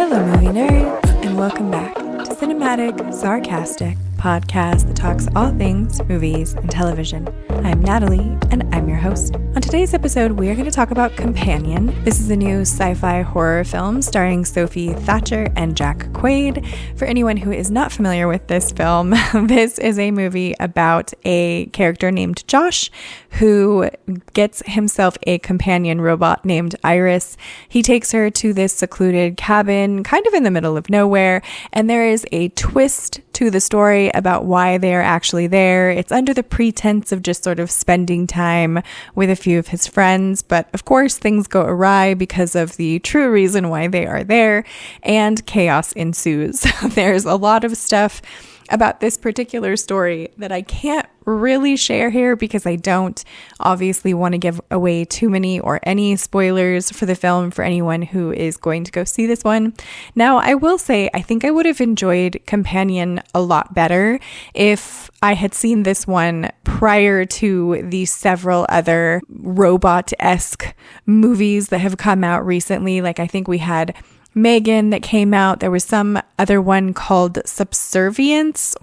Hello, movie nerds, and welcome back to Cinematic Sarcastic, podcast that talks all things movies and television. I'm Natalie, and I'm your host. On today's episode, we are going to talk about Companion. This is a new sci-fi horror film starring Sophie Thatcher and Jack Quaid. For anyone who is not familiar with this film, this is a movie about a character named Josh who gets himself a companion robot named Iris. He takes her to this secluded cabin, kind of in the middle of nowhere, and there is a twist to the story about why they are actually there. It's under the pretense of just sort of spending time with a few of his friends, but of course things go awry because of the true reason why they are there, and chaos ensues. There's a lot of stuff about this particular story that I can't really share here because I don't obviously want to give away too many or any spoilers for the film for anyone who is going to go see this one. Now, I will say I think I would have enjoyed Companion a lot better if I had seen this one prior to the several other robot-esque movies that have come out recently. Like, I think we had Megan that came out. There was some other one called Subservance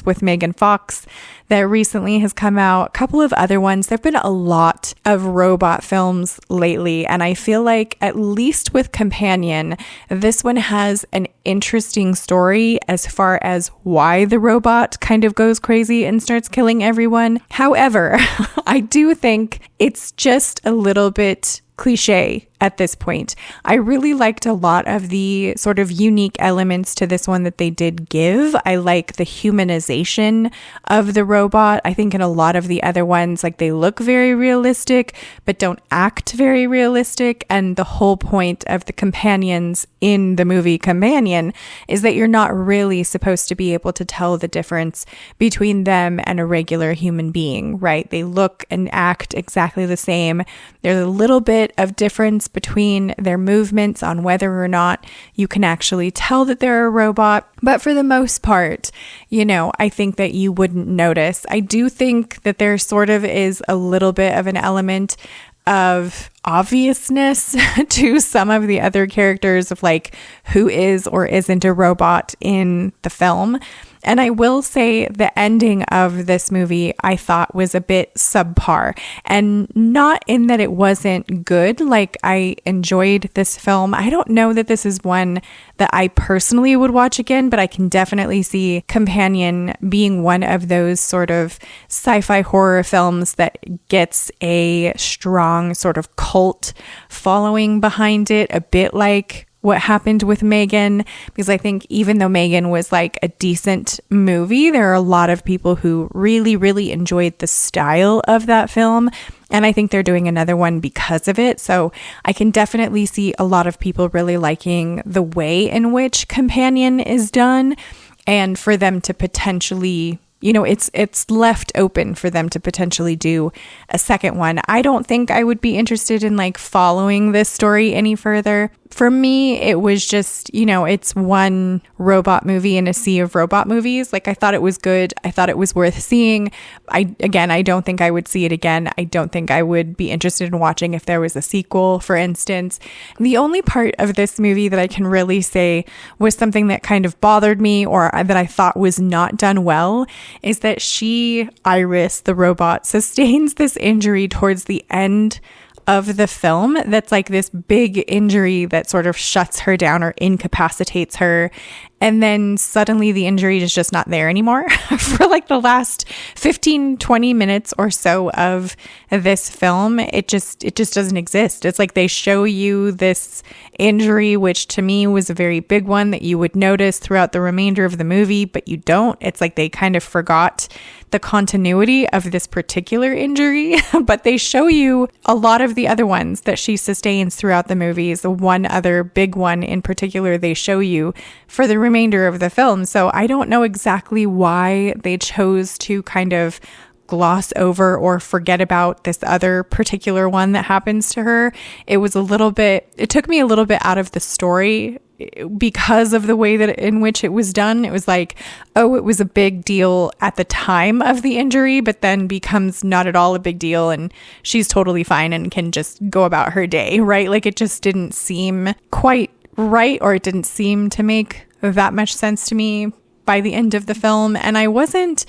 with Megan Fox that recently has come out. A couple of other ones. There've been a lot of robot films lately, and I feel like at least with Companion, this one has an interesting story as far as why the robot kind of goes crazy and starts killing everyone. However, I do think it's just a little bit cliche at this point. I really liked a lot of the sort of unique elements to this one that they did give. I like the humanization of the robot. I think in a lot of the other ones, like, they look very realistic, but don't act very realistic. And the whole point of the companions in the movie Companion is that you're not really supposed to be able to tell the difference between them and a regular human being, right? They look and act exactly the same. There's a little bit of difference between their movements on whether or not you can actually tell that they're a robot. But for the most part, I think that you wouldn't notice. I do think that there sort of is a little bit of an element of obviousness to some of the other characters of like who is or isn't a robot in the film. And I will say the ending of this movie I thought was a bit subpar, and not in that it wasn't good. Like, I enjoyed this film. I don't know that this is one that I personally would watch again, but I can definitely see Companion being one of those sort of sci-fi horror films that gets a strong sort of cult following behind it, a bit like what happened with Megan, because I think even though Megan was like a decent movie, there are a lot of people who really, really enjoyed the style of that film. And I think they're doing another one because of it. So I can definitely see a lot of people really liking the way in which Companion is done, and for them to potentially, it's left open for them to potentially do a second one. I don't think I would be interested in like following this story any further. For me, it was just, it's one robot movie in a sea of robot movies. Like, I thought it was good. I thought it was worth seeing. I don't think I would see it again. I don't think I would be interested in watching if there was a sequel, for instance. The only part of this movie that I can really say was something that kind of bothered me, or that I thought was not done well, is that Iris, the robot, sustains this injury towards the end of the film that's like this big injury that sort of shuts her down or incapacitates her. And then suddenly the injury is just not there anymore for like the last 15-20 minutes or so of this film. It just doesn't exist. It's like they show you this injury, which to me was a very big one that you would notice throughout the remainder of the movie, but you don't. It's like they kind of forgot the continuity of this particular injury, but they show you a lot of the other ones that she sustains throughout the movies. The one other big one in particular they show you for the remainder of the film. So I don't know exactly why they chose to kind of gloss over or forget about this other particular one that happens to her. It took me a little bit out of the story because of the way that in which it was done. It was like, oh, it was a big deal at the time of the injury, but then becomes not at all a big deal and she's totally fine and can just go about her day, right? Like, it just didn't seem quite right, or it didn't seem to make that much sense to me by the end of the film. And I wasn't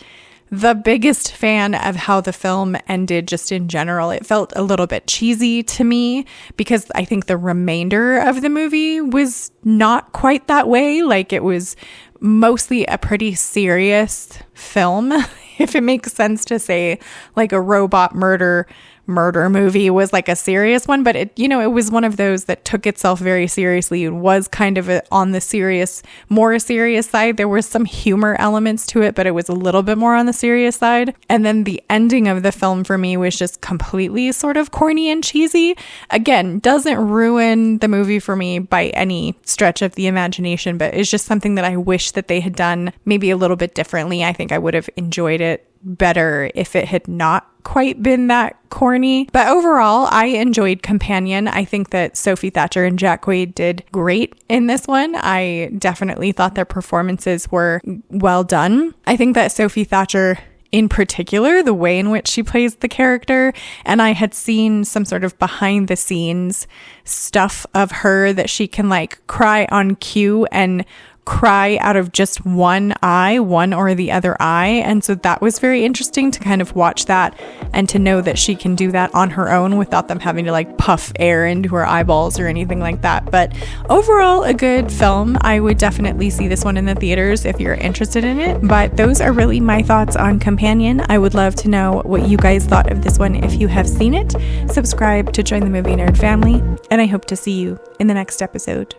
the biggest fan of how the film ended just in general. It felt a little bit cheesy to me because I think the remainder of the movie was not quite that way. Like, it was mostly a pretty serious film, if it makes sense to say, like a robot murder movie was like a serious one, but it was one of those that took itself very seriously and was kind of on the more serious side. There were some humor elements to it, but it was a little bit more on the serious side. And then the ending of the film for me was just completely sort of corny and cheesy. Again, doesn't ruin the movie for me by any stretch of the imagination, but it's just something that I wish that they had done maybe a little bit differently. I think I would have enjoyed it better if it had not quite been that corny. But overall, I enjoyed Companion. I think that Sophie Thatcher and Jack Quaid did great in this one. I definitely thought their performances were well done. I think that Sophie Thatcher in particular, the way in which she plays the character, and I had seen some sort of behind the scenes stuff of her that she can like cry on cue and cry out of just one or the other eye. And so that was very interesting to kind of watch that and to know that she can do that on her own without them having to like puff air into her eyeballs or anything like that. But overall, a good film. I would definitely see this one in the theaters if you're interested in it. But those are really my thoughts on Companion. I would love to know what you guys thought of this one if you have seen it. Subscribe to join the Movie Nerd family, and I hope to see you in the next episode.